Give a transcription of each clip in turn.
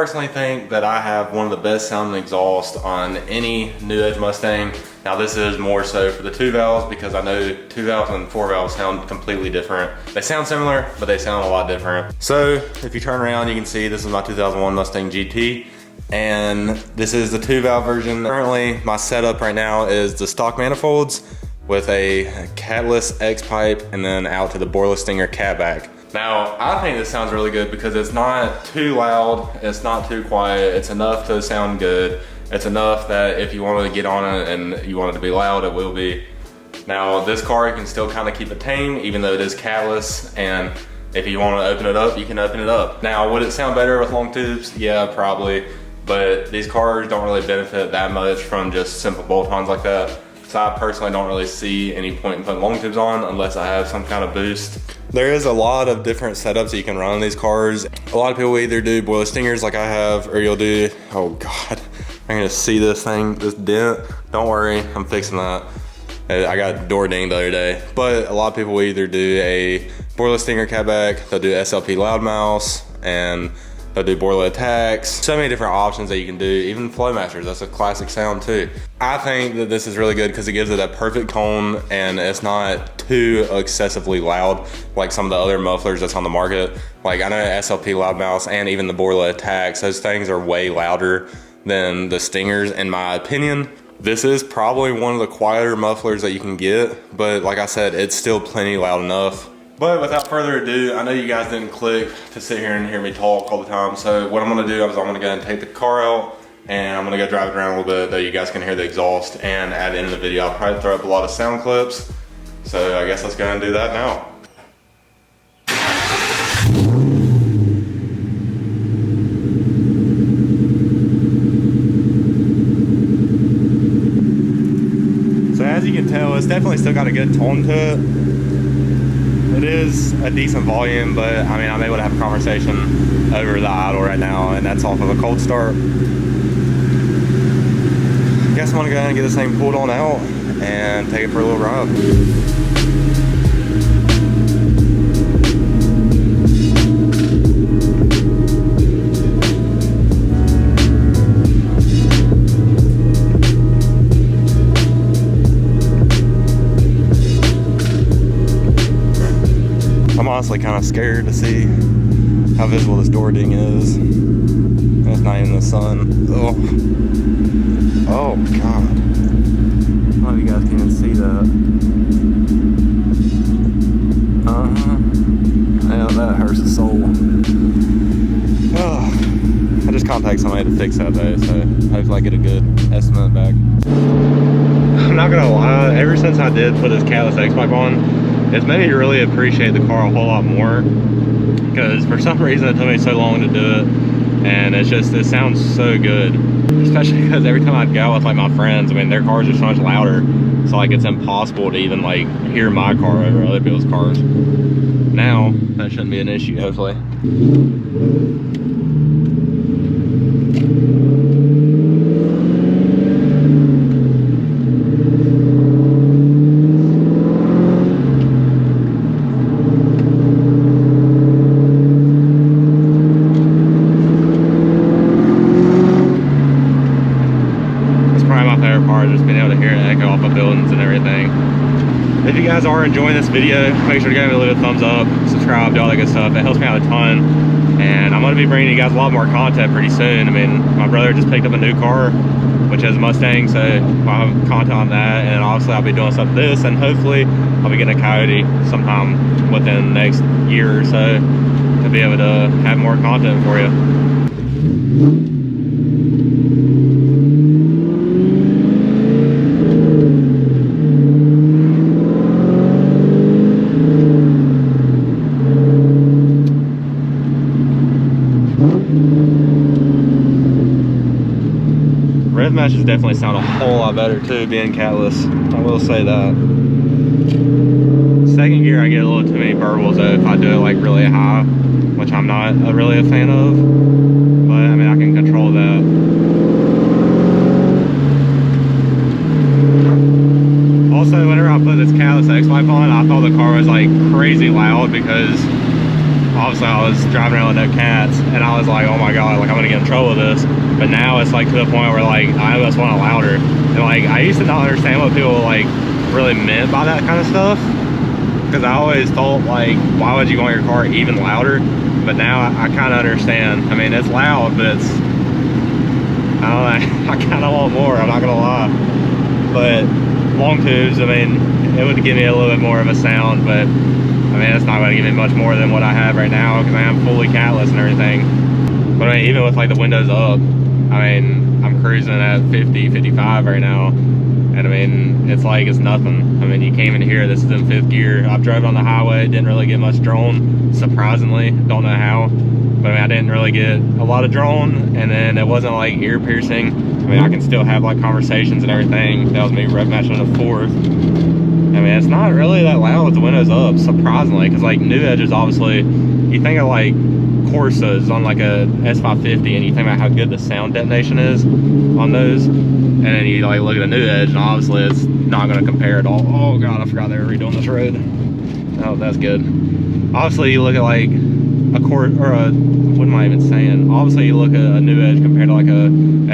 personally think that I have one of the best sounding exhaust on any new Edge Mustang. Now this is more so for the 2 valves because I know 2 valves and 4 valves sound completely different. They sound similar, but they sound a lot different. So if you turn around, you can see this is my 2001 Mustang GT. And this is the 2 valve version. Currently, my setup right now is the stock manifolds with a catless X pipe and then out to the boreless stinger catback. Now, I think this sounds really good because it's not too loud, it's not too quiet, it's enough to sound good. It's enough that if you wanted to get on it and you want it to be loud, it will be. Now, this car, you can still kind of keep it tame, even though it is catless, and if you want to open it up, you can open it up. Now, would it sound better with long tubes? Yeah, probably, but these cars don't really benefit that much from just simple bolt-ons like that. So I personally don't really see any point in putting long tubes on unless I have some kind of boost. There is a lot of different setups that you can run on these cars. A lot of people either do boiler stingers like I have, or you'll do, oh God, I'm gonna see this thing, this dent. Don't worry, I'm fixing that. I got door dinged the other day. But a lot of people will either do a boiler stinger catback, they'll do SLP loudmouths, and they'll do boiler attacks. So many different options that you can do. Even Flowmasters, that's a classic sound too. I think that this is really good because it gives it that perfect tone and it's not too excessively loud like some of the other mufflers that's on the market. Like I know SLP loudmouths and even the boiler attacks, those things are way louder than the stingers in my opinion. This is probably one of the quieter mufflers that you can get, but like I said, it's still plenty loud enough. But without further ado, I know you guys didn't click to sit here and hear me talk all the time. So what I'm gonna do is I'm gonna go ahead and take the car out and I'm gonna go drive it around a little bit, though you guys can hear the exhaust, and at the end of the video, I'll probably throw up a lot of sound clips. So I guess let's go ahead and do that now. So as you can tell, it's definitely still got a good tone to it. It is a decent volume, but I mean, I'm able to have a conversation over the idle right now, and that's off of a cold start. I guess I'm gonna go ahead and get this thing pulled on out and take it for a little ride. I'm honestly kind of scared to see how visible this door ding is. It's not even the sun. Oh, oh God. I don't know if you guys can even see that. Yeah, that hurts the soul. Oh, I just contacted somebody to fix that though, so hopefully I get a good estimate back. I'm not gonna lie, ever since I did put this catless X pipe on, it's made me really appreciate the car a whole lot more, because for some reason it took me so long to do it, and it sounds so good, especially because every time I'd go out with like my friends, I mean their cars are so much louder, so like it's impossible to even like hear my car over other people's cars. Now that shouldn't be an issue, hopefully. Just being able to hear it echo off of buildings and everything. If you guys are enjoying this video, make sure to give me a little thumbs up, subscribe, do all that good stuff. It helps me out a ton, and I'm going to be bringing you guys a lot more content pretty soon. I mean, my brother just picked up a new car, which is a Mustang, so I'll have content on that, and obviously I'll be doing stuff like this, and hopefully I'll be getting a Coyote sometime within the next year or so to be able to have more content for you. Rev matches definitely sound a whole lot better too, being catless. I will say that. Second gear, I get a little too many burbles though if I do it like really high, which I'm not really a fan of. But I mean, I can control that. Also, whenever I put this catless X pipe on, I thought the car was like crazy loud because obviously I was driving around with no cats, and I was like, oh my god, like I'm gonna get in trouble with this. But now it's like to the point where like I almost want it louder. And like I used to not understand what people like really meant by that kind of stuff, because I always thought like, why would you want your car even louder? But now I kind of understand. I mean, it's loud, but it's, I don't know, I kind of want more, I'm not gonna lie. But long tubes, I mean, it would give me a little bit more of a sound, but I mean, it's not going to give me much more than what I have right now, because I am fully catless and everything. But I mean, even with like the windows up, I mean, I'm cruising at 50, 55 right now. And I mean, it's like it's nothing. I mean, you came in here, this is in 5th gear. I've drove on the highway, didn't really get much drone, surprisingly. Don't know how. But I mean, I didn't really get a lot of drone, and then it wasn't like ear piercing. I mean, I can still have like conversations and everything. That was me rev matching a 4th. I mean, it's not really that loud with the windows up, surprisingly, because like new edges, obviously, you think of like Corsas on like a S550, and you think about how good the sound detonation is on those, and then you like look at a new edge, and obviously it's not going to compare at all. Oh god, I forgot they were redoing this road. Oh, that's good. Obviously, you look at like a what am I even saying? Obviously, you look at a new edge compared to like a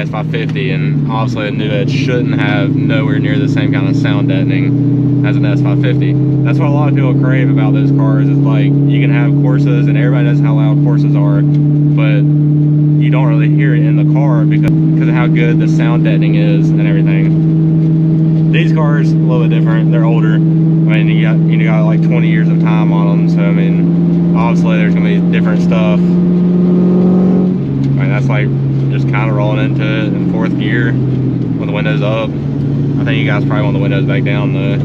S550, and obviously a new edge shouldn't have nowhere near the same kind of sound deadening as an S550. That's what a lot of people crave about those cars, is like you can have Corsas, and everybody knows how loud Corsas are, but you don't really hear it in the car because of how good the sound deadening is and everything. These cars a little bit different. They're older. I mean, you got like 20 years of time on them, so I mean, obviously there's gonna be different stuff. I mean, that's like just kind of rolling into it in 4th gear with the windows up. I think you guys probably want the windows back down though.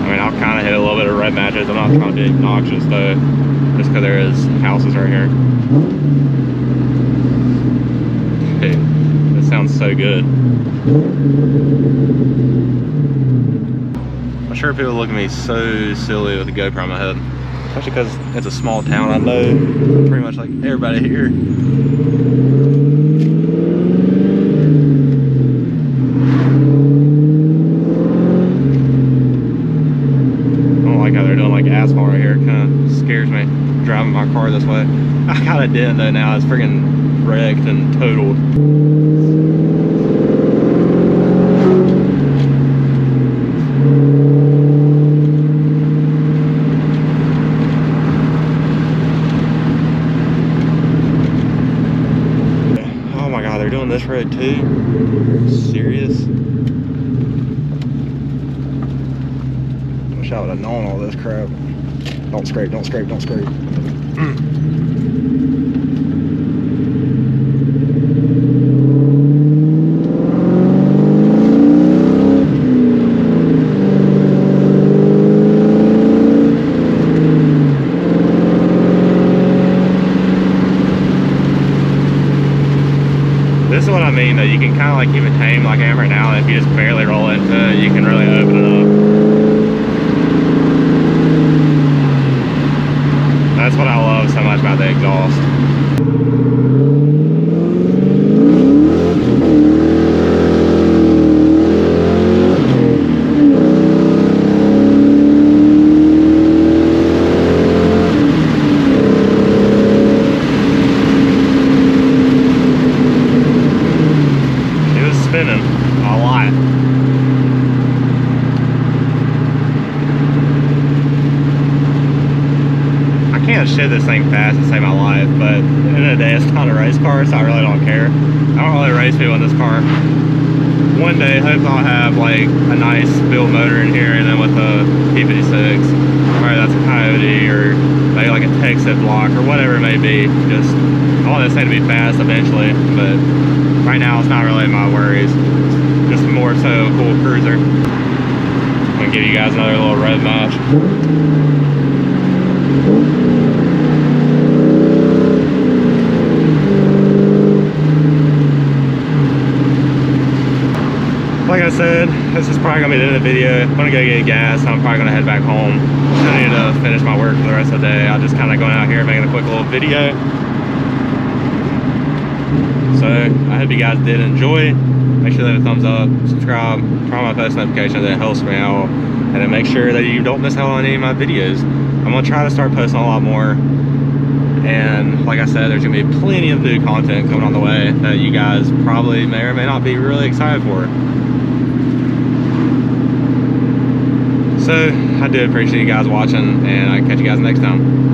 I mean, I'll kind of hit a little bit of red matches. I'm not trying to be obnoxious though, just because there is houses right here. Dude, this sounds so good. I'm sure people look at me so silly with a GoPro on my head, especially because it's a small town. I know pretty much like everybody here. I don't like how they're doing like asphalt right here. It kind of scares me driving my car this way. I kind of didn't though. Now it's freaking wrecked and totaled. This road too? Serious? Wish I would have known all this crap. Don't scrape, don't scrape, don't scrape. This is what I mean though, you can kind of like keep it tame like I am right now, and if you just barely roll into it, you can really open it up. That's what I love so much about the exhaust. Spinning a lot. I can't shit this thing fast to save my life, but at the end of the day, it's not a race car, so I really don't care. I don't really race people in this car. One day, hopefully I'll have like a nice build motor in here, and then with a P56, whether that's a Coyote or maybe like a Texas block or whatever it may be. Just, I want this thing to be fast eventually, but right now it's not really my worries. Just more so a cool cruiser. I'm gonna give you guys another little red match. Like I said, this is probably gonna be the end of the video. I'm gonna go get gas, and I'm probably gonna head back home. I need to finish my work for the rest of the day. I'm just kind of going out here making a quick little video. So I hope you guys did enjoy. Make sure to leave a thumbs up, subscribe, turn on my post notifications. That helps me out, and then make sure that you don't miss out on any of my videos. I'm gonna try to start posting a lot more. And like I said, there's gonna be plenty of new content coming on the way that you guys probably may or may not be really excited for. So I do appreciate you guys watching, and I'll catch you guys next time.